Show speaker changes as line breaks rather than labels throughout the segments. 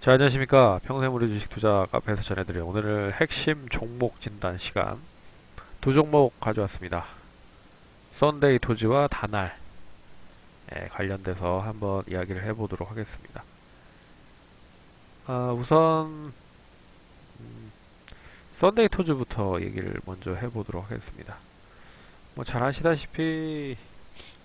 자, 안녕하십니까. 평생무료 주식 투자 카페에서 전해드릴 오늘은 핵심 종목 진단 시간. 두 종목 가져왔습니다. 썬데이 토지와 다날 관련돼서 한번 이야기를 해보도록 하겠습니다. 우선 썬데이 토지부터 얘기를 먼저 해보도록 하겠습니다. 뭐 잘 아시다시피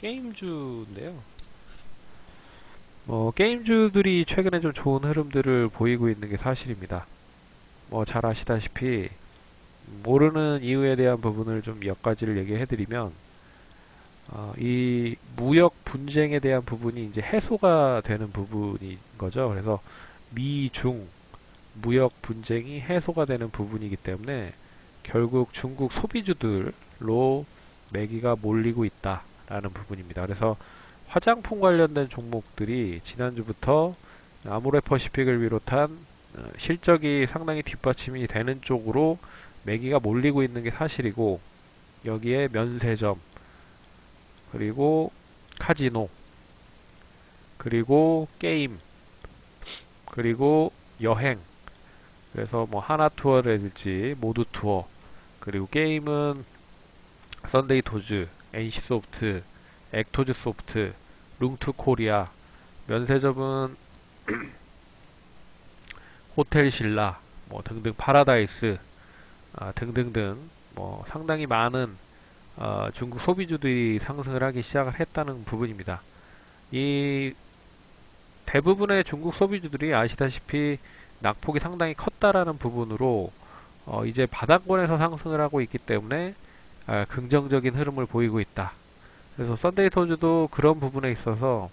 게임주인데요. 뭐 게임주들이 최근에 좀 좋은 흐름들을 보이고 있는 게 사실입니다. 뭐 잘 아시다시피 모르는 이유에 대한 부분을 좀 몇 가지를 얘기해드리면 이 무역 분쟁에 대한 부분이 이제 해소가 되는 부분인 거죠. 그래서 미중 무역 분쟁이 해소가 되는 부분이기 때문에 결국 중국 소비주들로 매기가 몰리고 있다라는 부분입니다. 그래서 화장품 관련된 종목들이 지난주부터 아모레퍼시픽을 비롯한 실적이 상당히 뒷받침이 되는 쪽으로 매기가 몰리고 있는 게 사실이고, 여기에 면세점, 그리고 카지노, 그리고 게임, 그리고 여행, 그래서 뭐 하나 투어라든지 모두 투어, 그리고 게임은 썬데이 토즈, NC소프트, 액토즈 소프트, 룽투 코리아, 면세점은 호텔 신라, 뭐 등등 파라다이스, 등등등 뭐 상당히 많은 중국 소비주들이 상승을 하기 시작을 했다는 부분입니다. 이 대부분의 중국 소비주들이 아시다시피 낙폭이 상당히 컸다라는 부분으로 이제 바닥권에서 상승을 하고 있기 때문에 긍정적인 흐름을 보이고 있다. 그래서 썬데이 토즈도 그런 부분에 있어서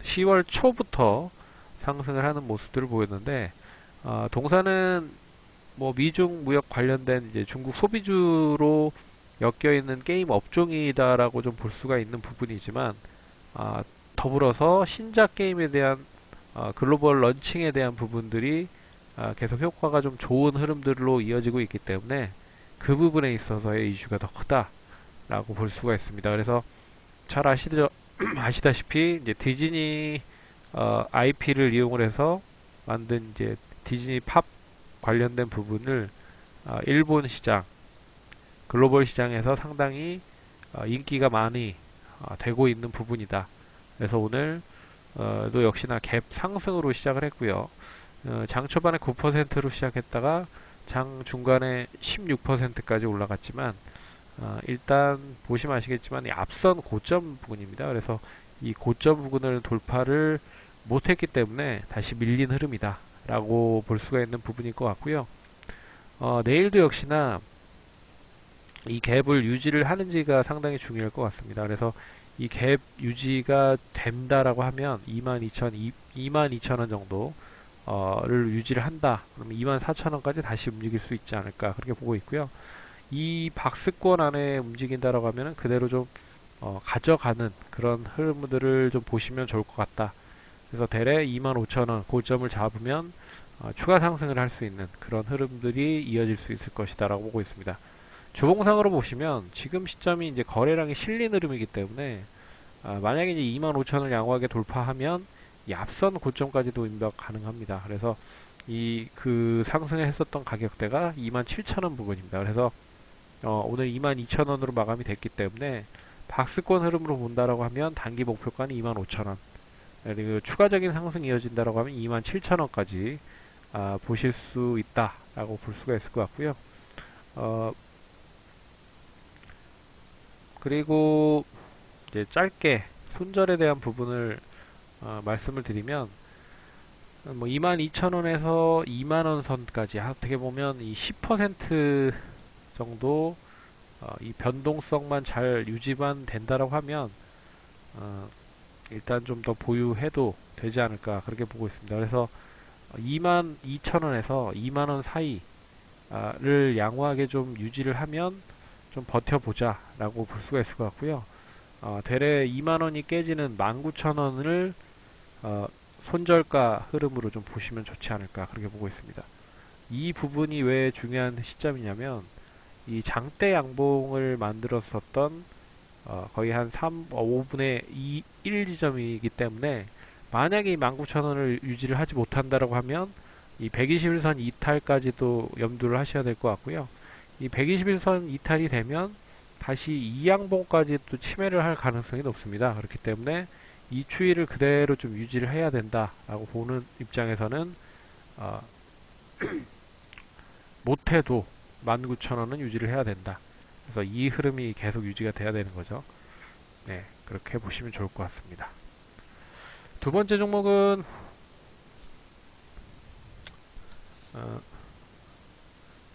10월 초부터 상승을 하는 모습들을 보였는데, 동사는 뭐 미중 무역 관련된 이제 중국 소비주로 엮여 있는 게임 업종이다라고 좀 볼 수가 있는 부분이지만, 아, 더불어서 신작 게임에 대한 글로벌 런칭에 대한 부분들이 계속 효과가 좀 좋은 흐름들로 이어지고 있기 때문에 그 부분에 있어서의 이슈가 더 크다라고 볼 수가 있습니다. 그래서 잘 아시다시피 이제 디즈니 IP를 이용을 해서 만든 이제 디즈니 팝 관련된 부분을 일본 시장, 글로벌 시장에서 상당히 인기가 많이 되고 있는 부분이다. 그래서 오늘 또 역시나 갭 상승으로 시작을 했고요. 장 초반에 9%로 시작했다가 장 중간에 16%까지 올라갔지만, 일단 보시면 아시겠지만 이 앞선 고점 부분입니다. 그래서 이 고점 부분을 돌파를 못했기 때문에 다시 밀린 흐름이다 라고 볼 수가 있는 부분일 것 같고요. 내일도 역시나 이 갭을 유지를 하는지가 상당히 중요할 것 같습니다. 그래서 이 갭 유지가 된다라고 하면 22,000원 정도를 유지를 한다. 그러면 24,000원까지 다시 움직일 수 있지 않을까 그렇게 보고 있고요. 이 박스권 안에 움직인다라고 하면은 그대로 좀 가져가는 그런 흐름들을 좀 보시면 좋을 것 같다. 그래서 대략 25,000원 고점을 잡으면 추가 상승을 할 수 있는 그런 흐름들이 이어질 수 있을 것이다라고 보고 있습니다. 주봉상으로 보시면 지금 시점이 이제 거래량이 실린 흐름이기 때문에 만약에 이제 25,000을 양호하게 돌파하면 이 앞선 고점까지도 임박 가능합니다. 그래서 이 그 상승을 했었던 가격대가 27,000원 부분입니다. 그래서 오늘 22,000원으로 마감이 됐기 때문에 박스권 흐름으로 본다라고 하면 단기 목표가는 25,000원, 그리고 추가적인 상승이 이어진다라고 하면 27,000원까지 보실 수 있다라고 볼 수가 있을 것 같고요. 어, 그리고 이제 짧게 손절에 대한 부분을 말씀을 드리면, 뭐 22,000원에서 2만원 선까지 어떻게 보면 이 10% 정도 이 변동성만 잘 유지만 된다라고 하면 어, 일단 좀 더 보유해도 되지 않을까 그렇게 보고 있습니다. 그래서 22,000원에서 2만원 사이를 양호하게 좀 유지를 하면 좀 버텨보자 라고 볼 수가 있을 것 같고요. 대략 2만원이 깨지는 19,000원을 손절가 흐름으로 좀 보시면 좋지 않을까 그렇게 보고 있습니다. 이 부분이 왜 중요한 시점이냐면, 이 장대 양봉을 만들었었던 거의 한 5분의 2, 1 지점이기 때문에 만약에 이 19,000원을 유지를 하지 못한다라고 하면 이 121선 이탈까지도 염두를 하셔야 될 것 같고요. 이 121선 이탈이 되면 다시 이 양봉까지 또 침해를 할 가능성이 높습니다. 그렇기 때문에 이 추이를 그대로 좀 유지를 해야 된다라고 보는 입장에서는 어, 못해도 19,000원은 유지를 해야 된다. 그래서 이 흐름이 계속 유지가 돼야 되는 거죠. 네, 그렇게 보시면 좋을 것 같습니다. 두 번째 종목은 어,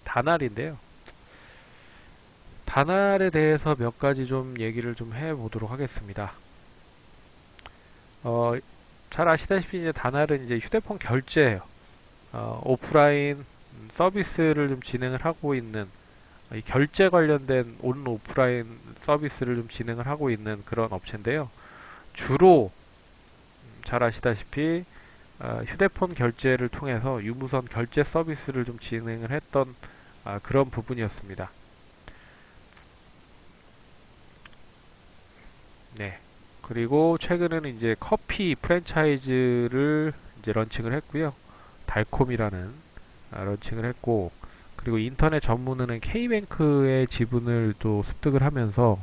다날인데요. 다날에 대해서 몇 가지 좀 얘기를 좀 해보도록 하겠습니다. 어, 잘 아시다시피 이제 다날은 이제 휴대폰 결제예요. 오프라인 서비스를 좀 진행을 하고 있는 이 결제 관련된 온 오프라인 서비스를 좀 진행을 하고 있는 그런 업체인데요. 주로 잘 아시다시피 휴대폰 결제를 통해서 유무선 결제 서비스를 좀 진행을 했던 그런 부분이었습니다. 네. 그리고 최근에는 이제 커피 프랜차이즈를 이제 런칭을 했고요. 달콤이라는 런칭을 했고, 그리고 인터넷 전문은행 K뱅크의 지분을 또 습득을 하면서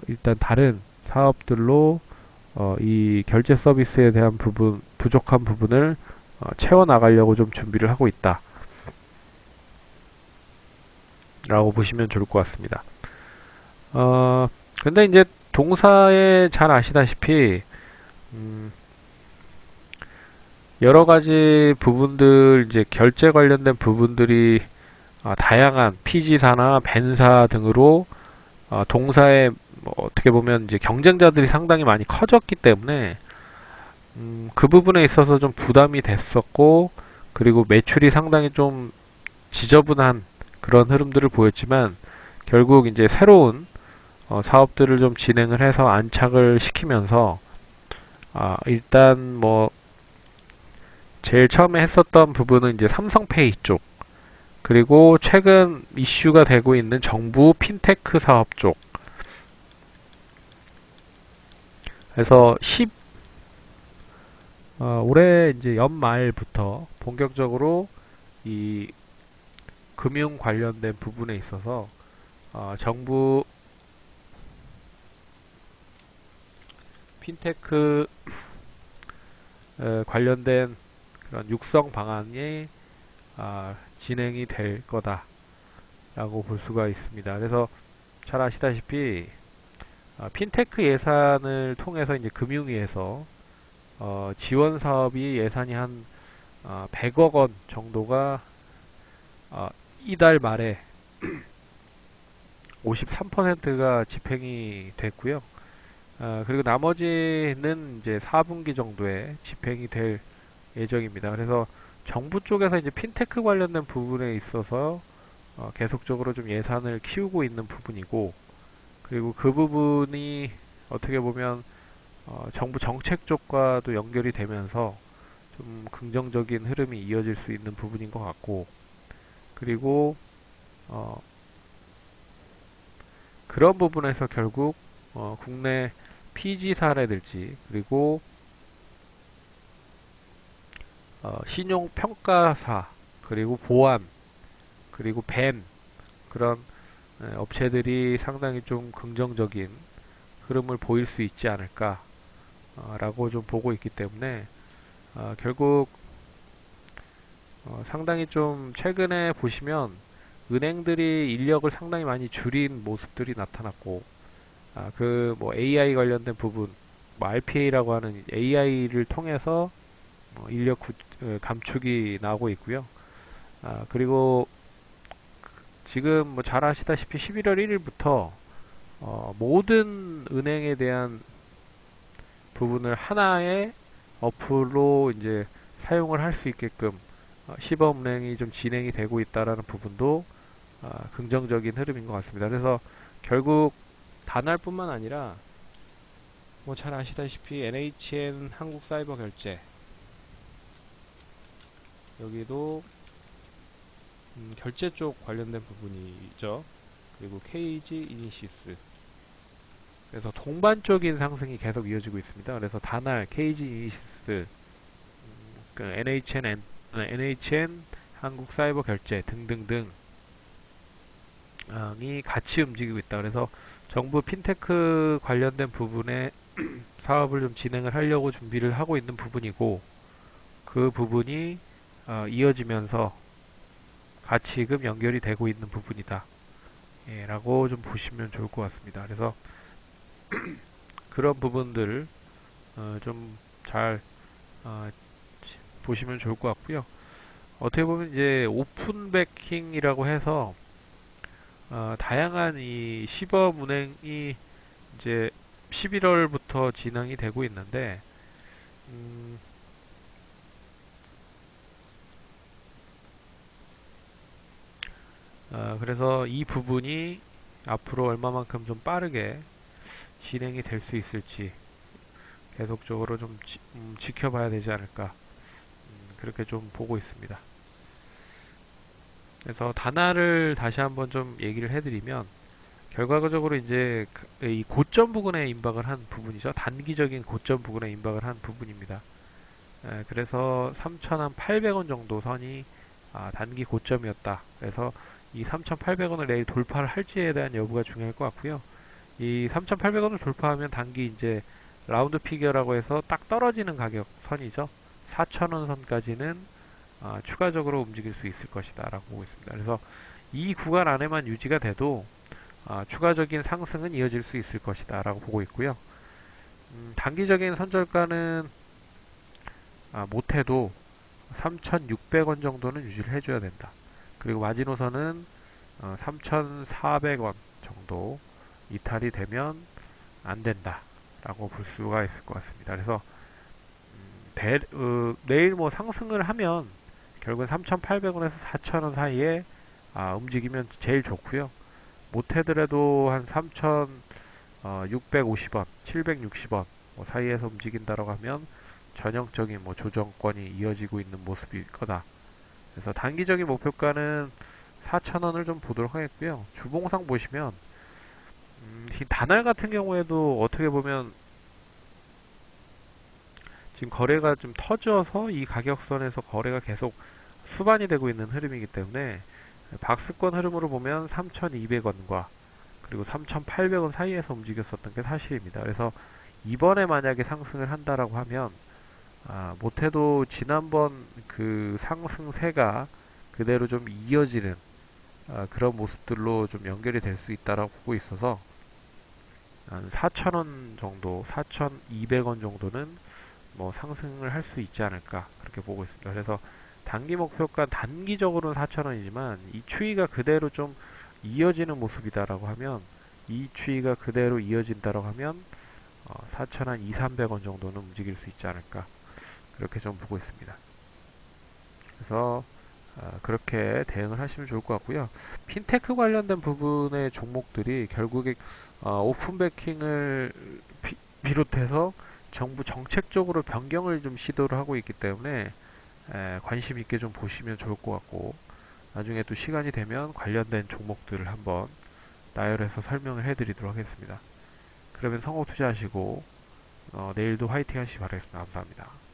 일단 다른 사업들로 이 결제 서비스에 대한 부분 부족한 부분을 채워 나가려고 좀 준비를 하고 있다라고 보시면 좋을 것 같습니다. 근데 이제 동사에 잘 아시다시피 음, 여러 가지 부분들 이제 결제 관련된 부분들이 다양한 피지사나 벤사 등으로 동사의 뭐 어떻게 보면 이제 경쟁자들이 상당히 많이 커졌기 때문에 그 부분에 있어서 좀 부담이 됐었고 그리고 매출이 상당히 좀 지저분한 그런 흐름들을 보였지만 결국 이제 새로운 사업들을 좀 진행을 해서 안착을 시키면서 일단 뭐 제일 처음에 했었던 부분은 이제 삼성페이 쪽 그리고 최근 이슈가 되고 있는 정부 핀테크 사업 쪽 그래서 올해 이제 연말부터 본격적으로 이 금융 관련된 부분에 있어서 정부 핀테크 관련된 그런 육성 방안이 진행이 될 거다라고 볼 수가 있습니다. 그래서 잘 아시다시피 핀테크 예산을 통해서 이제 금융위에서 지원 사업이 예산이 한 100억 원 정도가 이달 말에 53%가 집행이 됐고요. 그리고 나머지는 이제 4분기 정도에 집행이 될 예정입니다. 그래서 정부 쪽에서 이제 핀테크 관련된 부분에 있어서 계속적으로 좀 예산을 키우고 있는 부분이고, 그리고 그 부분이 어떻게 보면 정부 정책 쪽과도 연결이 되면서 좀 긍정적인 흐름이 이어질 수 있는 부분인 것 같고, 그리고 어, 그런 부분에서 결국 국내 PG 사례들지 그리고 신용 평가사 그리고 보안 그리고 벤 그런 업체들이 상당히 좀 긍정적인 흐름을 보일 수 있지 않을까라고 좀 보고 있기 때문에 결국 상당히 좀 최근에 보시면 은행들이 인력을 상당히 많이 줄인 모습들이 나타났고 그 뭐 AI 관련된 부분 뭐 RPA라고 하는 AI를 통해서 인력 감축이 나오고 있고요. 그리고 지금 뭐 잘 아시다시피 11월 1일부터 모든 은행에 대한 부분을 하나의 어플로 이제 사용을 할 수 있게끔 시범은행이 좀 진행이 되고 있다라는 부분도 긍정적인 흐름인 것 같습니다. 그래서 결국 단알뿐만 아니라 뭐 잘 아시다시피 NHN 한국사이버결제 여기도 결제 쪽 관련된 부분이죠. 그리고 KG 이니시스 그래서 동반적인 상승이 계속 이어지고 있습니다. 그래서 다날, KG 이니시스, 그 NHN 한국사이버결제 등등등이 같이 움직이고 있다. 그래서 정부 핀테크 관련된 부분에 사업을 좀 진행을 하려고 준비를 하고 있는 부분이고, 그 부분이 이어지면서 가치금 연결이 되고 있는 부분이다. 예, 라고 좀 보시면 좋을 것 같습니다. 그래서 그런 부분들 좀잘 보시면 좋을 것 같고요. 어떻게 보면 이제 오픈 베킹이라고 해서 다양한 이 시범 운행이 이제 11월부터 진행이 되고 있는데 음, 그래서 이 부분이 앞으로 얼마만큼 좀 빠르게 진행이 될 수 있을지 계속적으로 좀 지켜봐야 되지 않을까 그렇게 좀 보고 있습니다. 그래서 단화를 다시 한번 좀 얘기를 해드리면 결과적으로 이제 이 고점 부근에 임박을 한 부분이죠. 단기적인 고점 부근에 임박을 한 부분입니다. 그래서 3,800원 정도 선이 단기 고점이었다. 그래서 이 3,800원을 내일 돌파를 할지에 대한 여부가 중요할 것 같고요. 이 3,800원을 돌파하면 단기 이제 라운드 피겨라고 해서 딱 떨어지는 가격 선이죠. 4,000원 선까지는 추가적으로 움직일 수 있을 것이다 라고 보고 있습니다. 그래서 이 구간 안에만 유지가 돼도 추가적인 상승은 이어질 수 있을 것이다 라고 보고 있고요. 단기적인 선절가는 못해도 3,600원 정도는 유지를 해줘야 된다. 그리고 마지노선은 3,400원 정도 이탈이 되면 안 된다 라고 볼 수가 있을 것 같습니다. 그래서 내일 뭐 상승을 하면 결국은 3,800원에서 4,000원 사이에 움직이면 제일 좋고요. 못해더라도 한 3,650원, 760원 뭐 사이에서 움직인다라고 하면 전형적인 뭐 조정권이 이어지고 있는 모습일 거다. 그래서 단기적인 목표가는 4,000원을 좀 보도록 하겠고요. 주봉상 보시면 다날 같은 경우에도 어떻게 보면 지금 거래가 좀 터져서 이 가격선에서 거래가 계속 수반이 되고 있는 흐름이기 때문에 박스권 흐름으로 보면 3,200원과 그리고 3,800원 사이에서 움직였었던 게 사실입니다. 그래서 이번에 만약에 상승을 한다라고 하면 못해도 지난번 그 상승세가 그대로 좀 이어지는 그런 모습들로 좀 연결이 될 수 있다라고 보고 있어서 한 4,000원 정도, 4,200원 정도는 뭐 상승을 할 수 있지 않을까 그렇게 보고 있습니다. 그래서 단기 목표가 단기적으로는 4,000원이지만 이 추이가 그대로 좀 이어지는 모습이다라고 하면 이 추이가 그대로 이어진다라고 하면 4,000원 2, 300원 정도는 움직일 수 있지 않을까 그렇게 좀 보고 있습니다. 그래서 그렇게 대응을 하시면 좋을 것 같고요. 핀테크 관련된 부분의 종목들이 결국에 오픈베킹을 비롯해서 정부 정책적으로 변경을 좀 시도를 하고 있기 때문에 관심 있게 좀 보시면 좋을 것 같고 나중에 또 시간이 되면 관련된 종목들을 한번 나열해서 설명을 해드리도록 하겠습니다. 그러면 성공 투자하시고 내일도 화이팅 하시기 바라겠습니다. 감사합니다.